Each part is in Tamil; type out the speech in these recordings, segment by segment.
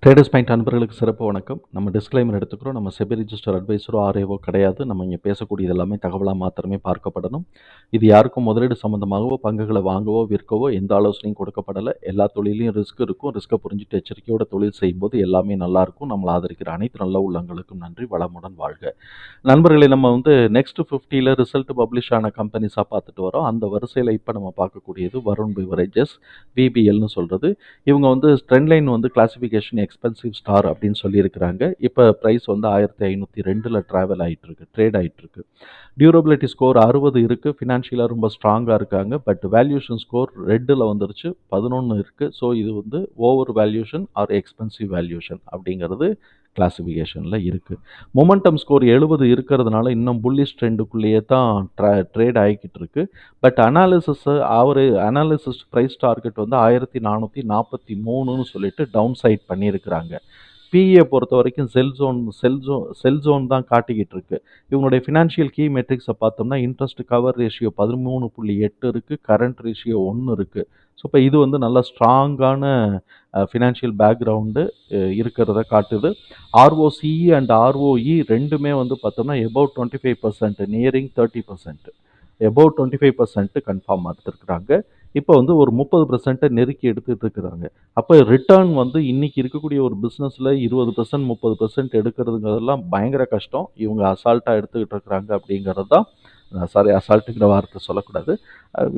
ட்ரேடர்ஸ் பாயிண்ட் அன்பர்களுக்கு சிறப்பு வணக்கம். நம்ம டிஸ்க்ளைமர் எடுத்துக்கிறோம். நம்ம செபி ரிஜிஸ்டர் அட்வைசரோ ஆர்ஏஓ கிடையாது. நம்ம இங்கே பேசக்கூடியது எல்லாமே தகவலாக மாத்திரமே பார்க்கப்படணும். இது யாருக்கும் முதலீடு சம்பந்தமாகவோ பங்குகளை வாங்கவோ விற்கவோ எந்த ஆலோசனையும் கொடுக்கப்படலை. எல்லா தொழிலையும் ரிஸ்க் இருக்கும். ரிஸ்க்கை புரிஞ்சுட்டு எச்சரிக்கையோட தொழில் செய்யும்போது எல்லாமே நல்லாயிருக்கும். நம்மளை ஆதரிக்கிற அனைத்து நல்ல உள்ளங்களுக்கும் நன்றி. வளமுடன் வாழ்க. நண்பர்களை நம்ம நெக்ஸ்ட் 50ல் ரிசல்ட் பப்ளிஷ் ஆன கம்பெனிஸாக பார்த்துட்டு வரோம். அந்த வரிசையில் இப்போ நம்ம பார்க்கக்கூடியது வருண் பிவரேஜஸ், விபிஎல்னு சொல்கிறது. இவங்க trend line classification expensive star அப்படின்னு சொல்லியிருக்கிறாங்க. இப்போ ப்ரைஸ் 1502 ட்ரேட் ஆகிட்டு இருக்கு. டியூரபிலிட்டி ஸ்கோர் 60 இருக்குது. ஃபினான்ஷியலாக ரொம்ப ஸ்ட்ராங்காக இருக்காங்க. பட் வேல்யூஷன் ஸ்கோர் ரெட்டில் வந்துருச்சு, 11 இருக்குது. ஸோ இது over valuation R expensive valuation அப்படிங்கிறது கிளாசிஃபிகேஷனில் இருக்குது. மொமெண்டம் ஸ்கோர் 70 இருக்கிறதுனால இன்னும் புல்லிஷ் ட்ரெண்டுக்குள்ளேயே தான் ட்ரேட் ஆகிக்கிட்டு இருக்கு. பட் அனாலிசிஸ் ப்ரைஸ் டார்கெட் 1443ன்னு சொல்லிட்டு டவுன் சைட் பண்ணியிருக்கிறாங்க. பிஇயை பொறுத்த வரைக்கும் செல் ஜோன் தான் காட்டிக்கிட்டு இருக்கு. இவங்களுடைய ஃபினான்ஷியல் கீ மெட்ரிக்ஸை பார்த்தோம்னா இன்ட்ரெஸ்ட் கவர் ரேஷியோ 13.8 இருக்குது, கரண்ட் ரேஷியோ 1 இருக்குது. ஸோ இப்போ இது நல்ல ஸ்ட்ராங்கான ஃபினான்ஷியல் பேக்ரவுண்டு இருக்கிறத காட்டுது. ஆர்ஓசிஇ அண்ட் ஆர்ஓஇ ரெண்டுமே பார்த்தோம்னா எபவ் 25%, நியரிங் 30%, எபவ் 25% கன்ஃபார்ம் எடுத்துருக்குறாங்க. இப்போ ஒரு 30% நெருக்கி எடுத்துகிட்டு இருக்கிறாங்க. அப்போ ரிட்டர்ன் இன்னைக்கு இருக்கக்கூடிய ஒரு பிஸ்னஸில் 20%, 30% எடுக்கிறதுங்கிறதெல்லாம் பயங்கர கஷ்டம். இவங்க அசால்ட்டாக எடுத்துக்கிட்டு இருக்கிறாங்க அப்படிங்கிறது தான், அசால்ட்டுங்கிற வார்த்தை சொல்லக்கூடாது,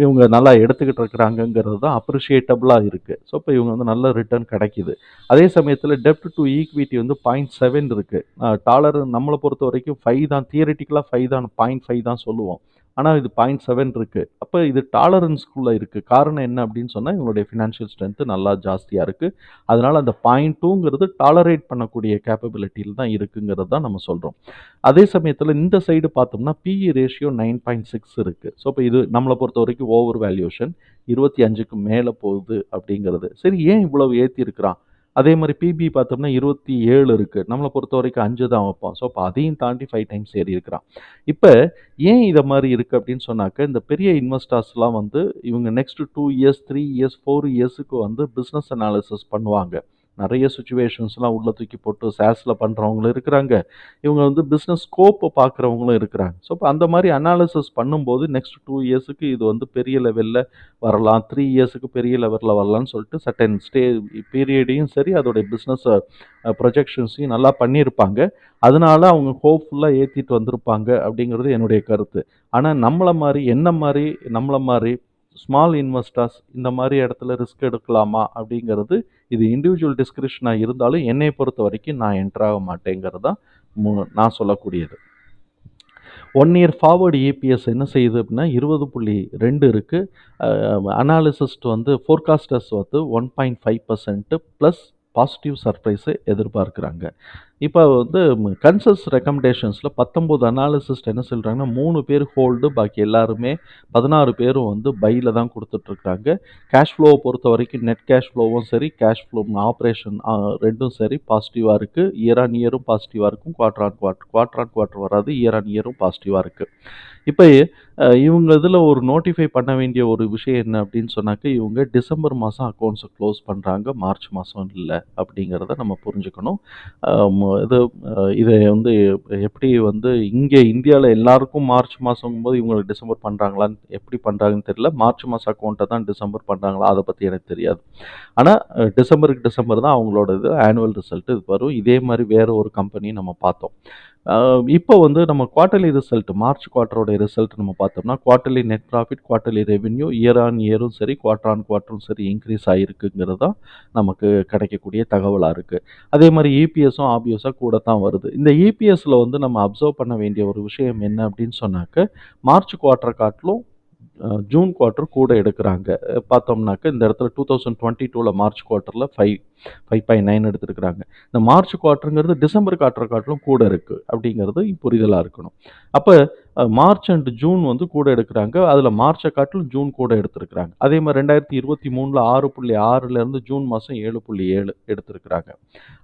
இவங்க நல்லா எடுத்துக்கிட்டு இருக்கிறாங்கங்கிறது தான் அப்ரிஷியேட்டபுளாக இருக்குது. ஸோ இப்போ இவங்க நல்ல ரிட்டர்ன் கிடைக்கிது. அதே சமயத்தில் டெப்ட் டு ஈக்விட்டி 0.7 இருக்குது. டாலர் நம்மளை பொறுத்த வரைக்கும் 5 தான், தியரிட்டிக்கலாக 5 தான், 0.5 தான் சொல்லுவோம். ஆனால் இது 0.7 இருக்குது. அப்போ இது டாலரன்ஸ்குள்ளே இருக்குது. காரணம் என்ன அப்படின்னு சொன்னால் இவங்களுடைய ஃபினான்ஷியல் ஸ்ட்ரென்த்து நல்லா ஜாஸ்தியாக இருக்குது. அதனால் அந்த 0.2ங்கிறது டாலரேட் பண்ணக்கூடிய கேப்பபிலிட்டியில் தான் இருக்குங்கிறது தான் நம்ம சொல்கிறோம். அதே சமயத்தில் இந்த சைடு பார்த்தோம்னா பிஇ ரேஷியோ 9.6 இருக்குது. ஸோ இப்போ இது நம்மளை பொறுத்த வரைக்கும் ஓவர் வேல்யூஷன் 25க்கு மேலே போகுது அப்படிங்கிறது. சரி, ஏன் இவ்வளவு ஏற்றி இருக்கிறான்? அதே மாதிரி பிபி பார்த்தோம்னா 27 இருக்குது. நம்மளை பொறுத்த வரைக்கும் 5 தான் வைப்போம். ஸோ அப்போ அதையும் தாண்டி 5 டைம்ஸ் ஏறி இருக்கிறான். இப்போ ஏன் இதை மாதிரி இருக்குது அப்படின்னு சொன்னாக்க, இந்த பெரிய இன்வெஸ்டர்ஸ்லாம் இவங்க நெக்ஸ்ட் 2 இயர்ஸ், 3 இயர்ஸ், 4 இயர்ஸுக்கு பிஸ்னஸ் அனாலிசிஸ் பண்ணுவாங்க. நிறைய சுச்சுவேஷன்ஸ்லாம் உள்ளே தூக்கி போட்டு சேஸில் பண்ணுறவங்களும் இருக்கிறாங்க. இவங்க பிஸ்னஸ் ஸ்கோப்பை பார்க்குறவங்களும் இருக்கிறாங்க. ஸோ இப்போ அந்த மாதிரி அனாலிசிஸ் பண்ணும்போது நெக்ஸ்ட் 2 இயர்ஸுக்கு இது பெரிய லெவலில் வரலாம், 3 இயர்ஸுக்கு பெரிய லெவலில் வரலாம்னு சொல்லிட்டு சர்டன் பீரியடையும் சரி அதோடைய பிஸ்னஸ் ப்ரொஜெக்ஷன்ஸையும் நல்லா பண்ணியிருப்பாங்க. அதனால அவங்க ஹோப்ஃபுல்லாக ஏற்றிட்டு வந்திருப்பாங்க அப்படிங்கிறது என்னுடைய கருத்து. ஆனால் நம்மளை மாதிரி ஸ்மால் இன்வெஸ்டர்ஸ் இந்த மாதிரி இடத்துல ரிஸ்க் எடுக்கலாமா அப்படிங்கிறது, இது இண்டிவிஜுவல் டிஸ்கிரிப்ஷனாக இருந்தாலும் என்னை பொறுத்த வரைக்கும் நான் என்ட்ராக மாட்டேங்கிறது தான் நான் சொல்லக்கூடியது. 1 இயர் ஃபார்வர்டு இபிஎஸ் என்ன செய்யுது அப்படின்னா 20.2 இருக்குது. அனாலிசிஸ்ட் ஃபோர்காஸ்டர்ஸ் 1.5% ப்ளஸ் பாசிட்டிவ் சர்ப்ரைஸை எதிர்பார்க்குறாங்க. இப்போ கன்சஸ் ரெக்கமெண்டேஷன்ஸில் 19 அனாலிசிஸ்ட் என்ன சொல்கிறாங்கன்னா 3 பேர் ஹோல்டு, பாக்கி எல்லாருமே 16 பேரும் பையில் தான் கொடுத்துட்ருக்காங்க. கேஷ் ஃப்ளோவை பொறுத்த வரைக்கும் நெட் கேஷ் ஃப்ளோவும் சரி, கேஷ் ஃப்ளோ ஆப்ரேஷன் ரெண்டும் சரி பாசிட்டிவாக இருக்குது. இயர் ஆன் இயரும் பாசிட்டிவாக இருக்கும், குவார்டர் ஆன் குவார்டர் வராது, இயர் ஆன் இயரும் பாசிட்டிவாக இருக்குது. இப்போ இவங்க இதில் ஒரு நோட்டிஃபை பண்ண வேண்டிய ஒரு விஷயம் என்ன அப்படின்னு சொன்னாக்க, இவங்க டிசம்பர் மாதம் அக்கௌண்ட்ஸை க்ளோஸ் பண்ணுறாங்க, மார்ச் மாதம் இல்லை அப்படிங்கிறத நம்ம புரிஞ்சுக்கணும். இதை எப்படி இங்கே இந்தியாவில் எல்லாருக்கும் மார்ச் மாதங்கும்போது இவங்களுக்கு டிசம்பர் பண்ணுறாங்களான்னு, எப்படி பண்ணுறாங்கன்னு தெரியல. மார்ச் மாதம் அக்கௌண்ட்டை தான் டிசம்பர் பண்ணுறாங்களா அதை பற்றி எனக்கு தெரியாது. ஆனால் டிசம்பர் தான் அவங்களோட இது ஆனுவல் ரிசல்ட்டு வரும். இதே மாதிரி வேறு ஒரு கம்பெனியும் நம்ம பார்த்தோம். இப்போ நம்ம குவார்ட்டர்லி ரிசல்ட், மார்ச் குவார்ட்டரோட ரிசல்ட் நம்ம பார்த்தோம்னா quarterly net profit, quarterly revenue year on இயரும் சரி, குவார்ட்டர் ஆன் குவார்ட்டரும் சரி இன்க்ரீஸ் ஆகிருக்குங்கிறது தான் நமக்கு கிடைக்கக்கூடிய தகவலாக இருக்குது. அதே மாதிரி இபிஎஸும் ஆப்வியஸாக கூட தான் வருது. இந்த இபிஎஸ்ல நம்ம அப்சர்வ் பண்ண வேண்டிய ஒரு விஷயம் என்ன அப்படின்னு சொன்னாக்க, மார்ச் குவார்ட்டர் காட்டிலும் ஜூன் குவார்ட்டர் கூட எடுக்கிறாங்க. பார்த்தோம்னாக்க இந்த இடத்துல 2022 மார்ச் குவார்ட்டரில் 5.9 எடுத்துருக்குறாங்க. இந்த மார்ச் குவார்ட்டருங்கிறது டிசம்பர் குவார்ட்டர் காட்டிலும் கூட இருக்குது அப்படிங்கிறது புரிதலாக இருக்கணும். அப்போ மார்ச் அண்ட் ஜூன் கூட எடுக்கிறாங்க. அதில் மார்ச்சை காட்டிலும் ஜூன் கூட எடுத்திருக்கிறாங்க. அதே மாதிரி 2023 6.6லேருந்து ஜூன் மாதம் 7.7 எடுத்திருக்கிறாங்க.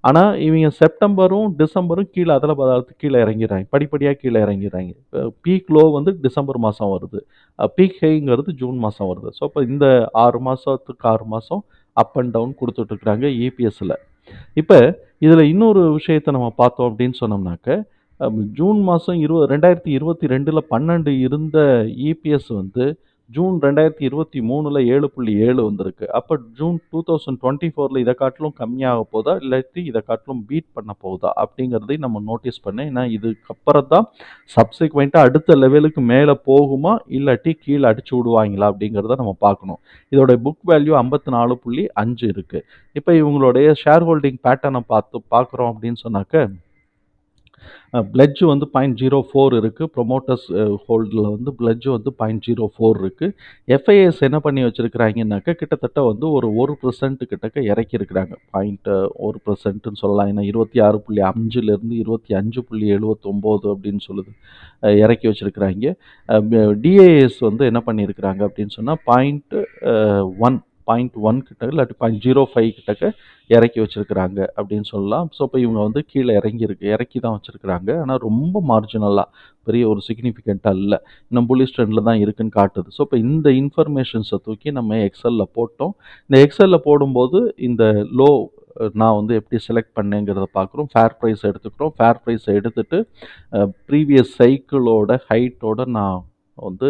ஆனால் இவங்க செப்டம்பரும் டிசம்பரும் கீழே இறங்கிறாங்க, படிப்படியாக கீழே இறங்கிறாங்க. பீக் லோ டிசம்பர் மாதம் வருது, பீக் ஹைங்கிறது ஜூன் மாதம் வருது. ஸோ இப்போ இந்த 6 மாதத்துக்கு 6 மாதம் அப் அண்ட் டவுன் கொடுத்துட்ருக்குறாங்க இபிஎஸ்சில். இப்ப இதுல இன்னொரு விஷயத்த நம்ம பார்த்தோம் அப்படின்னு சொன்னோம்னாக்க, ஜூன் மாசம் 2022ல 12 இருந்த இபிஎஸ் வந்து ஜூன் 2023ல 7.7 வந்திருக்கு. அப்ப ஜூன் 2024ல இத காட்டிலும் கம்மியாக போதா? இல்லாட்டி இத காட்டிலும் பீட் பண்ண போகுதா? அப்படிங்கிறதையும் நம்ம நோட்டீஸ் பண்ணேன். ஏன்னா இதுக்கப்புறம் தான் சப்சிக்வென்ட்டா அடுத்த லெவலுக்கு மேல போகுமா? இல்லாட்டி கீழ அடிச்சு விடுவாங்களா? அப்படிங்கிறத நம்ம பார்க்கணும். இதோட புக் வேல்யூ 54.5 இருக்கு. இப்ப இவங்களுடைய ஷேர் ஹோல்டிங் பேட்டர்ன பார்க்குறோம் அப்படின்னு சொன்னாக்க, பிளட்ஜ் வந்து 0.04 இருக்கு. ப்ரொமோட்டர்ஸ் ஹோல்டில் வந்து பிளட்ஜ் வந்து 0.04 இருக்கு. எஃப்ஐஎஸ் என்ன பண்ணி வச்சிருக்கிறாங்கன்னாக்க, கிட்டத்தட்ட வந்து ஒரு 1% கிட்டக்க இறக்கியிருக்கிறாங்க. 1%ன்னு சொல்லலாம். ஏன்னா 26.5லேருந்து 25.79 அப்படின்னு சொல்லுது. இறக்கி வச்சிருக்கிறாங்க. டிஏஎஸ் வந்து என்ன பண்ணியிருக்கிறாங்க அப்படின்னு சொன்னா, 0.1 கிட்ட இல்லாட்டி 0.05 கிட்டக்க இறக்கி வச்சிருக்கிறாங்க அப்படின்னு சொல்லலாம். ஸோ இப்போ இவங்க வந்து கீழே இறக்கி தான் வச்சிருக்கிறாங்க. ஆனால் ரொம்ப மார்ஜினலாக பெரிய ஒரு சிக்னிஃபிகண்ட்டாக இல்லை. இன்னும் புல்லிஷ் ட்ரெண்டில் தான் இருக்குன்னு காட்டுது. ஸோ இப்போ இந்த இன்ஃபர்மேஷன்ஸை தூக்கி நம்ம எக்ஸலில் போட்டோம். இந்த எக்ஸலில் போடும்போது இந்த லோ நான் வந்து எப்படி செலக்ட் பண்ணேங்கிறத பார்க்குறோம். ஃபேர் ப்ரைஸ் எடுத்துக்கிறோம். ஃபேர் ப்ரைஸை எடுத்துட்டு ப்ரீவியஸ் சைக்கிளோட ஹைட்டோட நான் வந்து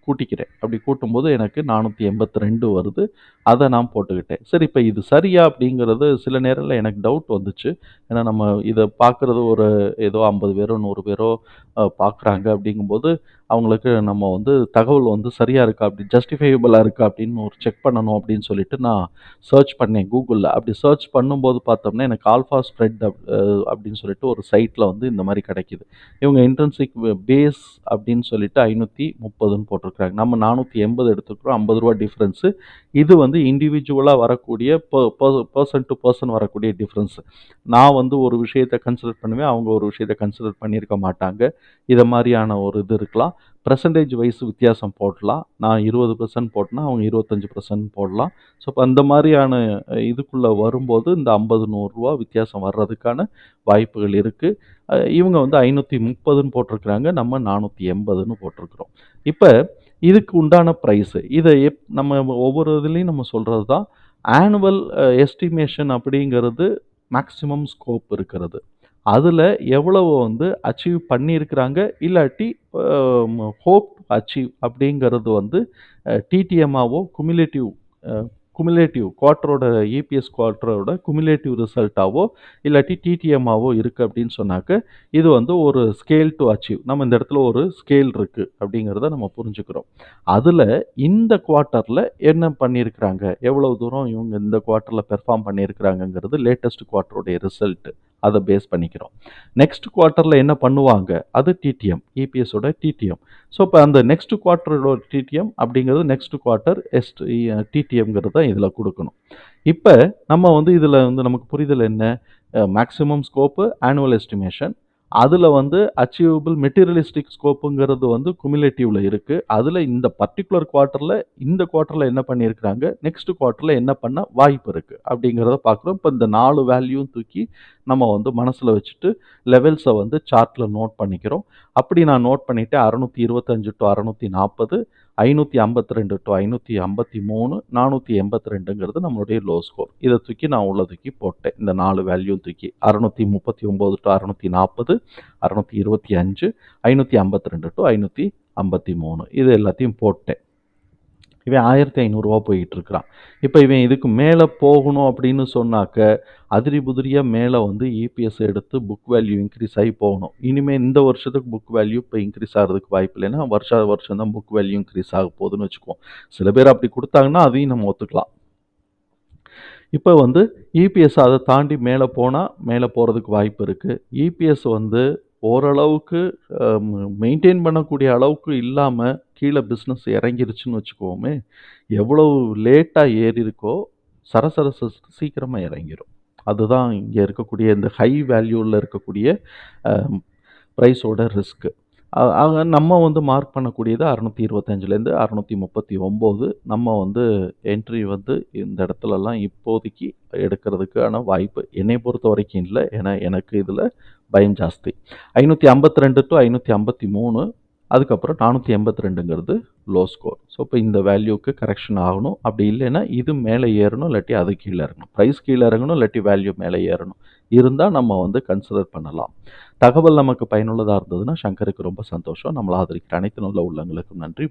கூட்டிக்கிறேன். அப்படி கூட்டும்போது எனக்கு 482 வருது. அத நான் போட்டுக்கிட்டேன். சரி, இப்ப இது சரியா அப்படிங்கிறது சில நேரங்கள்ல எனக்கு டவுட் வந்துச்சு. ஏன்னா நம்ம இத பார்க்குறது ஒரு ஏதோ 50 பேரோ, 100 பேரோ பார்க்குறாங்க அப்படிங்கும்போது, அவங்களுக்கு நம்ம வந்து தகவல் வந்து சரியா இருக்கா, அப்படி ஜஸ்டிஃபையபிளா இருக்கா அப்படின்னு ஒரு செக் பண்ணணும் அப்படின்னு சொல்லிட்டு நான் சர்ச் பண்ணேன் கூகுள்ல. அப்படி சர்ச் பண்ணும்போது பார்த்தோம்னா, எனக்கு ஆல்ஃபா ஸ்ப்ரெட் அப்படின்னு சொல்லிட்டு ஒரு சைட்ல வந்து இந்த மாரி கிடைக்குது. இவங்க இன்ட்ரின்சிக் பேஸ் அப்படின்னு சொல்லிட்டு 530ன்னு போட்டிருக்காங்க. நம்ம 480 எடுத்துக்கிறோம். ரூ. 50 டிஃபரன்ஸு. இது வந்து இண்டிவிஜுவலா வரக்கூடிய பெர்சன் டு பெர்சன் வரக்கூடிய டிஃபரன்ஸ். நான் வந்து ஒரு விஷயத்த கன்சிடர் பண்ணுவேன். அவங்க ஒரு விஷயத்த கன்சிடர் பண்ணியிருக்க மாட்டாங்க. இத மாரியான ஒரு இது இருக்கலாம். பெர்சன்டேஜ் வைஸ் வித்தியாசம் போடலாம். நான் 20% போட்டேன்னா, அவங்க 25% போடலாம். ஸோ, அப்ப அந்த மாரியான இதுக்குள்ள வரும்போது இந்த 50, ரூ. 100 வித்தியாசம் வர்றதுக்கான வாய்ப்புகள் இருக்கு. இவங்க வந்து 530ன்னு போட்டிருக்கிறாங்க. நம்ம 480ன்னு போட்டிருக்கிறோம். இப்ப இதுக்கு உண்டான பிரைஸ் இத நம்ம ஒவ்வொரு இதுலயும் நம்ம சொல்றது தான். ஆனுவல் எஸ்டிமேஷன் அப்படிங்கிறது மேக்ஸிமம் ஸ்கோப் இருக்கிறது. அதுல எவ்வளவு வந்து அச்சீவ் பண்ணியிருக்கிறாங்க, இல்லாட்டி ஹோப் அச்சீவ் அப்படிங்கிறது வந்து டிடிஎம்மாவோ அ குமுலேட்டிவ் குவார்ட்டரோட இபிஎஸ் குவார்ட்டரோட குமுலேட்டிவ் ரிசல்ட்டாவோ இல்லாட்டி டிடிஎம்மாவோ இருக்கு அப்படின்னு சொன்னாக்க, இது வந்து ஒரு ஸ்கேல் டூ அச்சீவ். நம்ம இந்த இடத்துல ஒரு ஸ்கேல் இருக்கு அப்படிங்கிறத நம்ம புரிஞ்சுக்கிறோம். அதுல இந்த குவார்ட்டர்ல என்ன பண்ணியிருக்கிறாங்க, எவ்வளவு தூரம் இவங்க இந்த குவார்ட்டர்ல பெர்ஃபார்ம் பண்ணியிருக்கிறாங்கங்கிறது லேட்டஸ்ட் குவார்ட்டருடைய ரிசல்ட். அத பேஸ் பண்ணிக்கிறோம். நெக்ஸ்ட் குவார்ட்டர்ல என்ன பண்ணுவாங்க, அது டிடிஎம், இபிஎஸோட டிடிஎம். ஸோ, இப்போ அந்த நெக்ஸ்ட் குவார்ட்டரோட டிடிஎம் அப்படிங்கிறது நெக்ஸ்ட் குவார்ட்டர் டிடிஎம்ங்கிறது தான் இதில் கொடுக்கணும். இப்போ நம்ம வந்து இதில் வந்து நமக்கு புரிதல் என்ன, மேக்ஸிமம் ஸ்கோப்பு ஆனுவல் எஸ்டிமேஷன், அதில் வந்து அச்சீவபிள் மெட்டீரியலிஸ்டிக் ஸ்கோப்புங்கிறது வந்து குமுலேட்டிவ்ல இருக்கு. அதில் இந்த பர்டிகுலர் குவார்ட்டரில் இந்த குவார்ட்டரில் என்ன பண்ணியிருக்கிறாங்க, நெக்ஸ்ட் குவார்ட்டரில் என்ன பண்ண வாய்ப்பு இருக்கு அப்படிங்கிறத பார்க்குறோம். இப்போ இந்த 4 வேல்யூவும் தூக்கி நம்ம வந்து மனசில் வச்சுட்டு லெவல்ஸை வந்து சார்ட்டில் நோட் பண்ணிக்கிறோம். அப்படி நான் நோட் பண்ணிவிட்டு 625 டு 640, 552 டு 553, 482ங்கிறது நம்மளுடைய லோ ஸ்கோர். இதை தூக்கி நான் உள்ள தூக்கி போட்டேன். இந்த 4 வேல்யூ தூக்கி 639 டு 640, 625, 552 டு 553 இது எல்லாத்தையும் போட்டேன். இவன் ரூ. 1500 போயிட்டு இருக்கிறான். இப்போ இவன் இதுக்கு மேலே போகணும் அப்படின்னு சொன்னாக்க, அதிரி புதிரியா மேலே வந்து இபிஎஸ் எடுத்து புக் வேல்யூ இன்க்ரீஸ் ஆகி போகணும். இனிமேல் இந்த வருஷத்துக்கு புக் வேல்யூ இப்போ இன்க்ரீஸ் ஆகிறதுக்கு வாய்ப்பு இல்லைன்னா, வருஷம் தான் புக் வேல்யூ இன்க்ரீஸ் ஆக போகுதுன்னு வச்சுக்குவோம். சில பேர் அப்படி கொடுத்தாங்கன்னா அதையும் நம்ம ஒத்துக்கலாம். இப்போ வந்து இபிஎஸ் அதை தாண்டி மேலே போனால் மேலே போகிறதுக்கு வாய்ப்பு இருக்குது. இபிஎஸ் வந்து ஓரளவுக்கு மெயின்டைன் பண்ணக்கூடிய அளவுக்கு இல்லாமல் கீழே பிஸ்னஸ் இறங்கிருச்சுன்னு வச்சுக்குவோமே, எவ்வளவு லேட்டாக ஏறி இருக்கோ சரசர சீக்கிரமாக இறங்கிரும். அதுதான் இங்கே இருக்கக்கூடிய இந்த ஹை வேல்யூவில் இருக்கக்கூடிய ப்ரைஸோட ரிஸ்க்கு. ஆக நம்ம வந்து மார்க் பண்ணக்கூடியது 625லேருந்து 639. நம்ம வந்து என்ட்ரி வந்து இந்த இடத்துலலாம் இப்போதைக்கு எடுக்கிறதுக்கான வாய்ப்பு என்னை பொறுத்த வரைக்கும் இல்லை. ஏன்னா எனக்கு இதில் பயம் ஜாஸ்தி. 552 டு 553 அதுக்கப்புறம் 482ங்கிறது லோ ஸ்கோர். ஸோ இப்போ இந்த வேல்யூக்கு கரெக்ஷன் ஆகணும். அப்படி இல்லைன்னா இது மேலே ஏறணும், இல்லாட்டி அது கீழே இறங்கணும். ப்ரைஸ் கீழே இறங்கணும், இல்லாட்டி வேல்யூ மேலே ஏறணும். இருந்தால் நம்ம வந்து கன்சிடர் பண்ணலாம். தகவல் நமக்கு பயனுள்ளதாக இருந்ததுன்னா சங்கருக்கு ரொம்ப சந்தோஷம். நம்மளை ஆதரிக்கிற அனைத்து நல்ல உள்ளங்களுக்கும் நன்றி.